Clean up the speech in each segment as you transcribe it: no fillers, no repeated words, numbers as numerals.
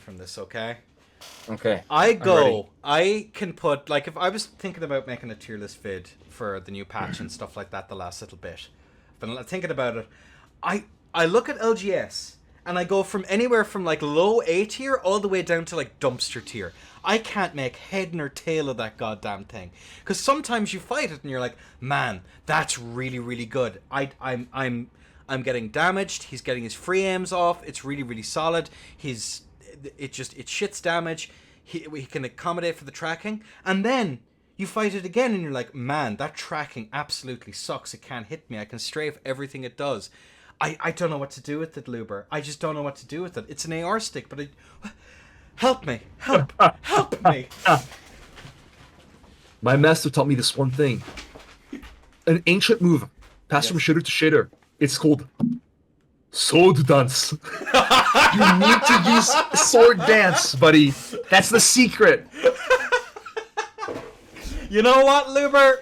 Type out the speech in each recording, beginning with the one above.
from this, okay? Okay. I I'm ready. can put, like, if I was thinking about making a tier list vid for the new patch and stuff like that the last little bit, but thinking about it, I look at LGS and I go from anywhere from like low A tier all the way down to like dumpster tier. I can't make head nor tail of that goddamn thing. Because sometimes you fight it and you're like, man, that's really, really good. I'm getting damaged. He's getting his free aims off. It's really, really solid. It shits damage. He can accommodate for the tracking. And then you fight it again and you're like, man, that tracking absolutely sucks. It can't hit me. I can strafe everything it does. I don't know what to do with it, Luber. I just don't know what to do with it. It's an AR stick, but help me. Help me. My master taught me this one thing. An ancient move. Pass from shitter to shitter. It's called sword dance. You need to use sword dance, buddy. That's the secret. You know what, Luber?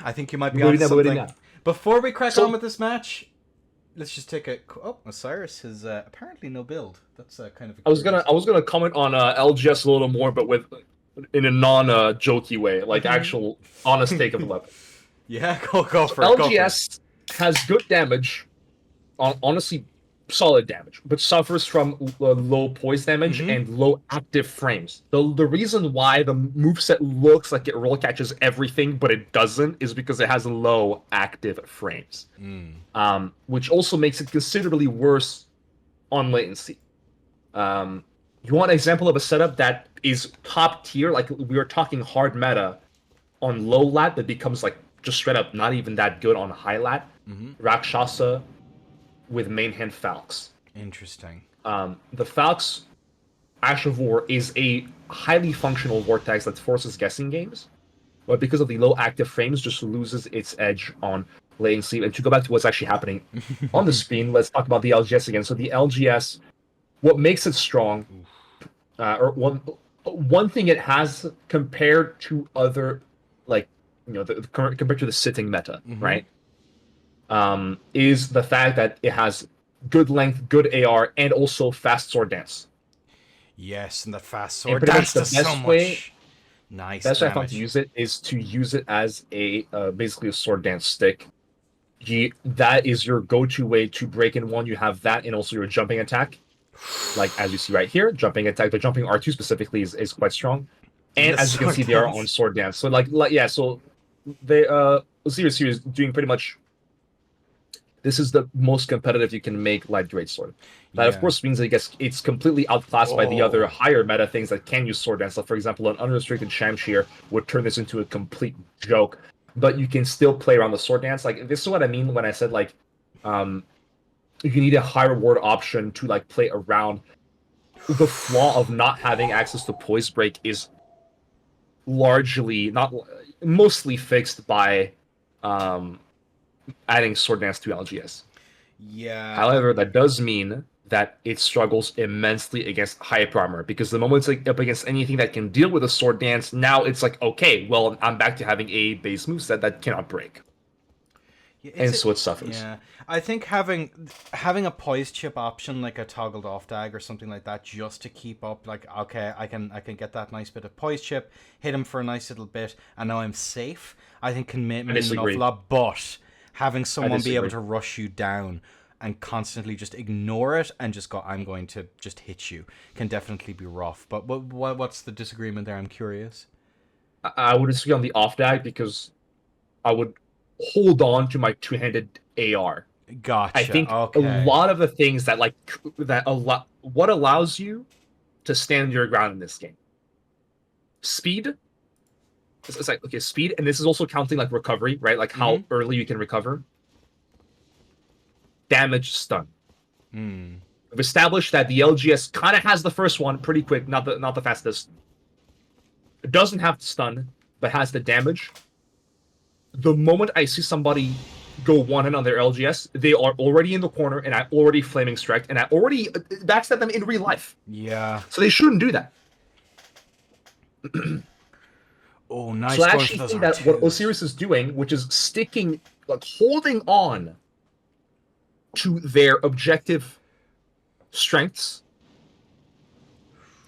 I think you might be on something. Before we crack on with this match, let's just take a... Oh, Osiris has apparently no build. That's kind of... I was gonna comment on LGS a little more, but in a non-jokey way, like actual honest take of the weapon. Yeah, go for it. LGS has good damage, honestly solid damage, but suffers from low poise damage and low active frames. The reason why the moveset looks like it roll catches everything, but it doesn't, is because it has low active frames. Which also makes it considerably worse on latency. You want an example of a setup that is top tier, like we were talking hard meta on low lat that becomes like just straight up not even that good on high lat. Rakshasa with main hand Falx. Interesting. The Falx Ash of War is a highly functional vortex that forces guessing games, but because of the low active frames, just loses its edge on latency. And to go back to what's actually happening on the screen, let's talk about the LGS again. So the LGS, what makes it strong, or one thing it has compared to other, like, compared to the sitting meta, right? Is the fact that it has good length, good AR, and also fast sword dance. Yes, and that fast sword dance does so much nice damage. Best way I found to use it is to use it as a basically a sword dance stick. That is your go-to way to break in one. You have that and also your jumping attack. Like as you see right here, jumping attack, the jumping R2 specifically is quite strong. And as you can see, they are on sword dance. So so they Osiris is doing pretty much. This is the most competitive you can make light Greatsword. That of course means that it's completely outclassed by the other higher meta things that can use sword dance. So for example, an unrestricted Shamshir would turn this into a complete joke. But you can still play around the sword dance. Like this is what I mean when I said like you need a high reward option to like play around. The flaw of not having access to poise break is mostly fixed by adding sword dance to LGS. Yeah. However, that does mean that it struggles immensely against hyper armor, because the moment it's like up against anything that can deal with a sword dance, now it's like, okay, well, I'm back to having a base moveset that cannot break. And so it suffers. Yeah, I think having a poise chip option, like a toggled off dag or something like that, just to keep up, like, okay, I can get that nice bit of poise chip, hit him for a nice little bit, and now I'm safe, I think can mean an awful lot. But having someone be able to rush you down and constantly just ignore it and just go, I'm going to just hit you, can definitely be rough. But what's the disagreement there? I'm curious. I would disagree on the off dag because I would hold on to my two-handed AR. Gotcha. I think a lot of the things that what allows you to stand your ground in this game. Speed. It's like, okay, speed, and this is also counting like recovery, right? Like how early you can recover. Damage, stun. We've established that the LGS kind of has the first one pretty quick, not the fastest. It doesn't have the stun, but has the damage. The moment I see somebody go one-hit on their LGS, they are already in the corner, and I already flaming strike, and I already backstab them in real life. Yeah. So they shouldn't do that. Oh, nice. So I actually think that what Osiris is doing, which is sticking, like holding on to their objective strengths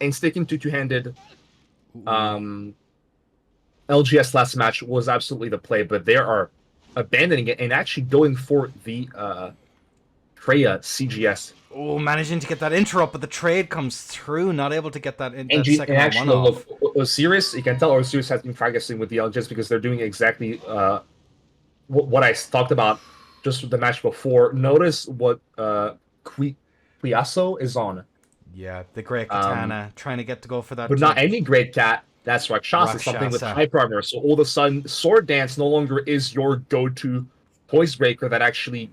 and sticking to two-handed. LGS last match was absolutely the play, but they are abandoning it and actually going for the Freya CGS. Oh, managing to get that intro up, but the trade comes through, not able to get that, that And second actually, one off. Osiris, you can tell Osiris has been practicing with the LGS because they're doing exactly what I talked about just with the match before. Notice what Quiasso is on. Yeah, the Great Katana, trying to get to go for that. But not any Great Cat. That's Rakshasa, something with hyper armor. So all of a sudden, Sword Dance no longer is your go-to poise breaker that actually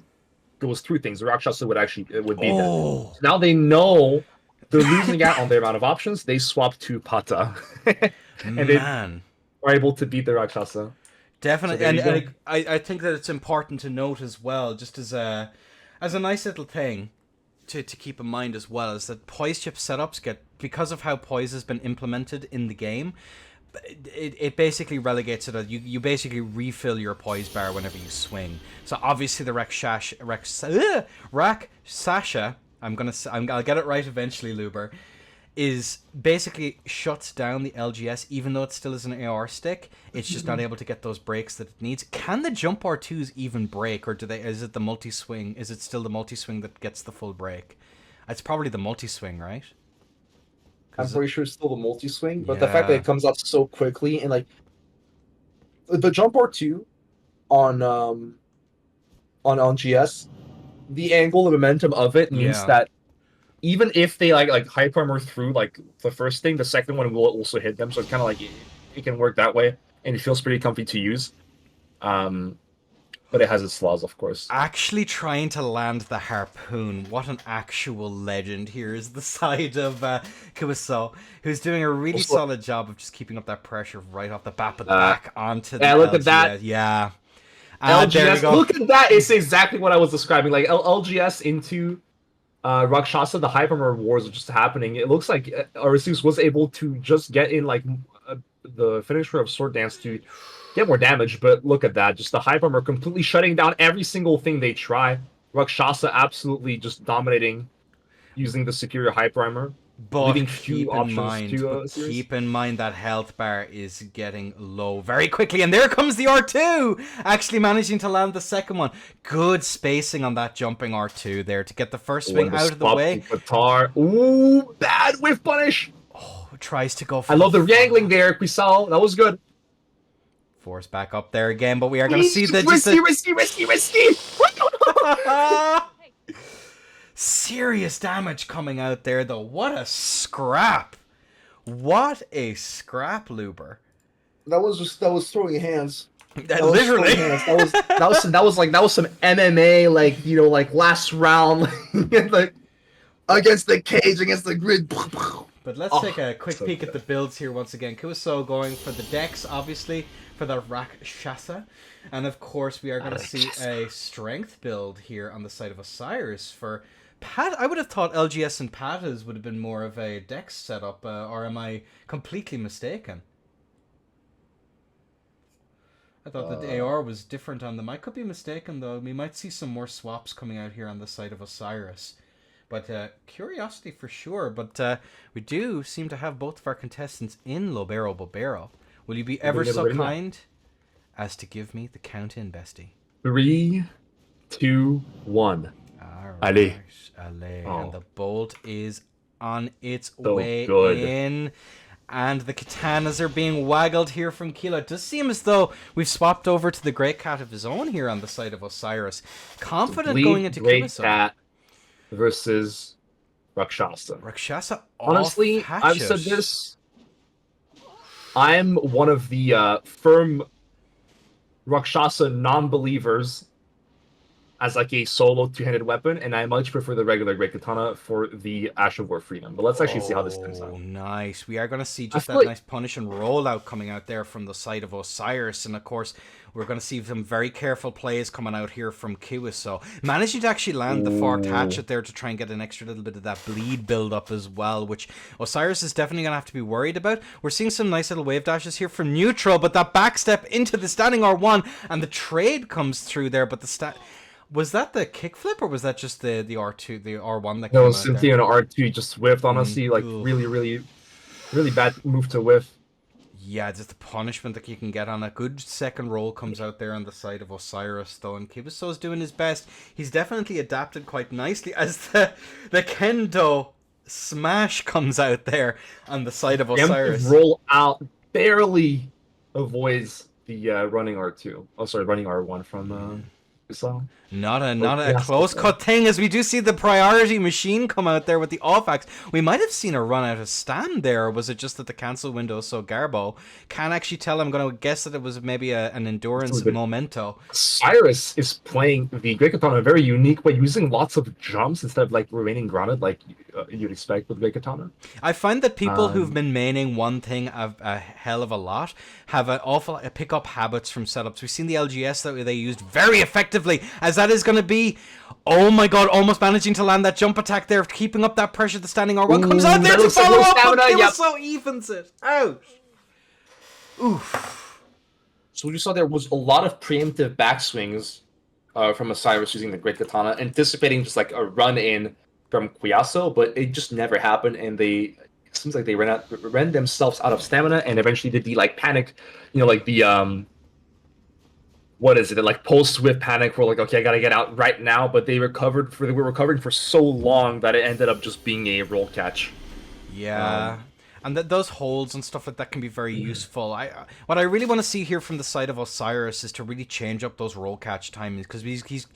goes through things. The Rakshasa would be that. So now they know they're losing out on their amount of options. They swap to Pata. And they are able to beat the Rakshasa. Definitely, so and I think that it's important to note as well, just as a nice little thing to keep in mind as well, is that poise chip setups because of how poise has been implemented in the game, it basically relegates it. You basically refill your poise bar whenever you swing. So obviously the Rakshasa, I'll get it right eventually, Luber, is basically shuts down the LGS, even though it still is an AR stick. It's just not able to get those breaks that it needs. Can the jump R2s even break, or is it the multi-swing? Is it still the multi-swing that gets the full break? It's probably the multi-swing, right? I'm pretty sure it's still the multi-swing, but the fact that it comes out so quickly, and like the jump R2 on GS, the angle, the momentum of it means that even if they like hyper armor through like the first thing, the second one will also hit them. So it's kind of like it can work that way, and it feels pretty comfy to use. But it has its flaws, of course. Actually trying to land the harpoon. What an actual legend. Here is the side of Kuiso, who's doing a really solid job of just keeping up that pressure right off the bat, but back onto the look LGS. At that. Yeah. LGS, look at that. It's exactly what I was describing. Like LGS into Rakshasa, the hyper wars are just happening. It looks like Arceus was able to just get in like the finisher of Sword Dance to get more damage, but look at that. Just the hyper armor completely shutting down every single thing they try. Rakshasa absolutely just dominating using the superior hyper armor. But keep in mind that health bar is getting low very quickly. And there comes the R2! Actually managing to land the second one. Good spacing on that jumping R2 there to get the first swing out of the way. Ooh, bad whiff punish! Oh, tries to go for I love the wrangling there, Quisal. That was good. Force back up there again, but we are going to see the... Risky! Serious damage coming out there, though. What a scrap! What a scrap, Luber. That was throwing hands. Literally, that was some MMA, like, you know, like last round, like against the cage, against the grid. But let's take a quick peek at the builds here once again. Kuiso going for the Dex, obviously, for the Rakshasa. And of course, we are going to see a strength build here on the side of Osiris for Pat. I would have thought LGS and Patas would have been more of a Dex setup, or am I completely mistaken? I thought that the AR was different on them. I could be mistaken, though. We might see some more swaps coming out here on the side of Osiris. But curiosity for sure. But we do seem to have both of our contestants in Lobero Bobero. Will you be ever so kind as to give me the count in, bestie? 3, 2, 1. All right. Allez. And the bolt is on its way in. And the katanas are being waggled here from Kilo. It does seem as though we've swapped over to the Great Cat of his own here on the side of Osiris. Confident going into Great Cat versus Rakshasa. Honestly, I've said this. I'm one of the firm Rakshasa non-believers as like a solo two-handed weapon, and I much prefer the regular Great Katana for the Ash of War Freedom. But let's actually see how this turns out. Nice. We are going to see just that nice punish and rollout coming out there from the side of Osiris, and of course, we're going to see some very careful plays coming out here from Kuiso. Managing to actually land the forked hatchet there to try and get an extra little bit of that bleed build up as well, which Osiris is definitely going to have to be worried about. We're seeing some nice little wave dashes here from neutral, but that backstep into the standing R1, and the trade comes through there, but the Was that the kickflip or was that just the R2, the R1 that No, came it was out simply there? an R2 just whiffed, honestly, like Ugh. really bad move to whiff. Yeah, just the punishment that you can get on a good second roll comes out there on the side of Osiris, though, and Kibiso's doing his best. He's definitely adapted quite nicely as the kendo smash comes out there on the side of Osiris. Roll out barely avoids the running R2. Oh, sorry, running R1 from Kusawa. Not a close cut thing, as we do see the priority machine come out there with the off axe. We might have seen a run out of stand there, or was it just that the cancel window is so garbo? Can't actually tell. I'm going to guess that it was maybe an endurance memento. Cyrus is playing the Great Katana in a very unique way, using lots of jumps instead of like remaining grounded like you'd expect with Great Katana. I find that people who've been maining one thing a hell of a lot have an awful pick up habits from setups. We've seen the LGS that they used very effectively, as that is going to be, oh my god, almost managing to land that jump attack there, keeping up that pressure. The standing R1 comes out there to follow up, but Kibiso evens it out. Oof. So what you saw there was a lot of preemptive backswings from Osiris using the Great Katana, anticipating just like a run in from Kuyaso, but it just never happened, and it seems like they ran themselves out of stamina, and eventually did the like panic, like the what is it? Like post-swift panic. We're like, okay, I gotta get out right now. But they were recovering for so long that it ended up just being a roll catch. Yeah, and those holds and stuff like that can be very useful. What I really want to see here from the side of Osiris is to really change up those roll catch timings, because he's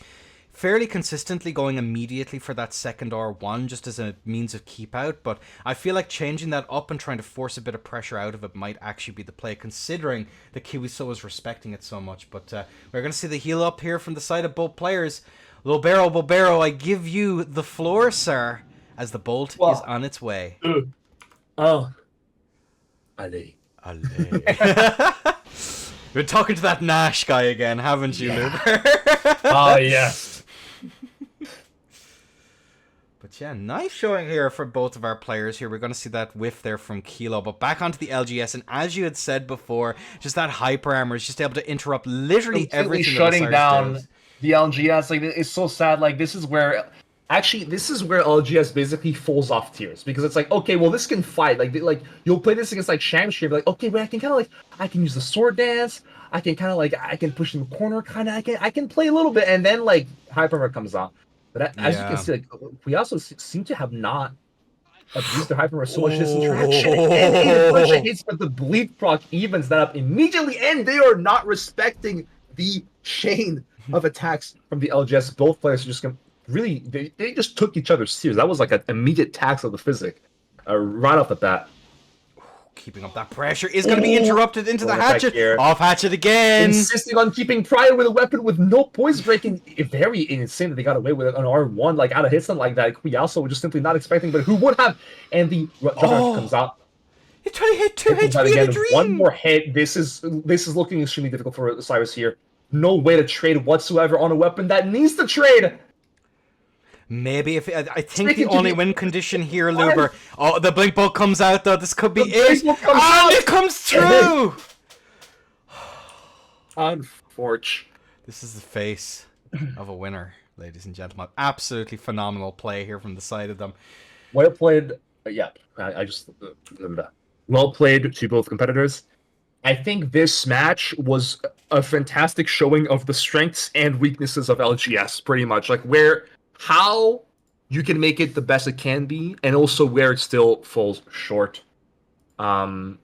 fairly consistently going immediately for that second R1 just as a means of keep out, but I feel like changing that up and trying to force a bit of pressure out of it might actually be the play, considering that Kiwiso is respecting it so much. But we're going to see the heal up here from the side of both players. Lobero, I give you the floor, sir, as the bolt is on its way. Oh. Allez. You're talking to that Nash guy again, haven't you, Luber? Oh, yes. But yeah, nice showing here for both of our players here. We're going to see that whiff there from Kilo, but back onto the LGS, and as you had said before, just that hyper armor is just able to interrupt literally everything. Shutting down the LGS. Like, it's so sad. Like, this is where LGS basically falls off tiers, because it's like, okay, well, this can fight. Like you'll play this against like Shamshir, like, okay, but I can kind of like, I can use the sword dance. I can kind of like, I can push in the corner, kind of. I can play a little bit, and then like hyper armor comes out. But as you can see, like, we also seem to have not abused the hyper armor so much this interaction. And the bunch of hits, but the bleed proc evens that up immediately, and they are not respecting the chain of attacks from the LGS. Both players are just going really, they just took each other serious. That was like an immediate tax of the physic right off the bat. Keeping up that pressure is going to be interrupted into the hatchet. Off hatchet again. Insisting on keeping Pryor with a weapon with no poise breaking. Very insane that they got away with it on R1, like out of hits like that. We also were just simply not expecting, but who would have? And the jump comes out. You're trying to hit 2 HP in a dream. One more hit. This is looking extremely difficult for Cyrus here. No way to trade whatsoever on a weapon that needs to trade. Maybe if I think the only win condition here, Luber. Oh, the blink bolt comes out though. This could be it. And it comes through. Unfortunate. This is the face of a winner, ladies and gentlemen. Absolutely phenomenal play here from the side of them. Well played. Yeah, I just well played to both competitors. I think this match was a fantastic showing of the strengths and weaknesses of LGS, pretty much. Like how you can make it the best it can be, and also where it still falls short. In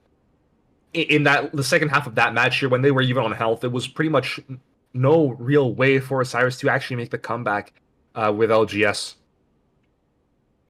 the second half of that match here, when they were even on health, it was pretty much no real way for Osiris to actually make the comeback with LGS.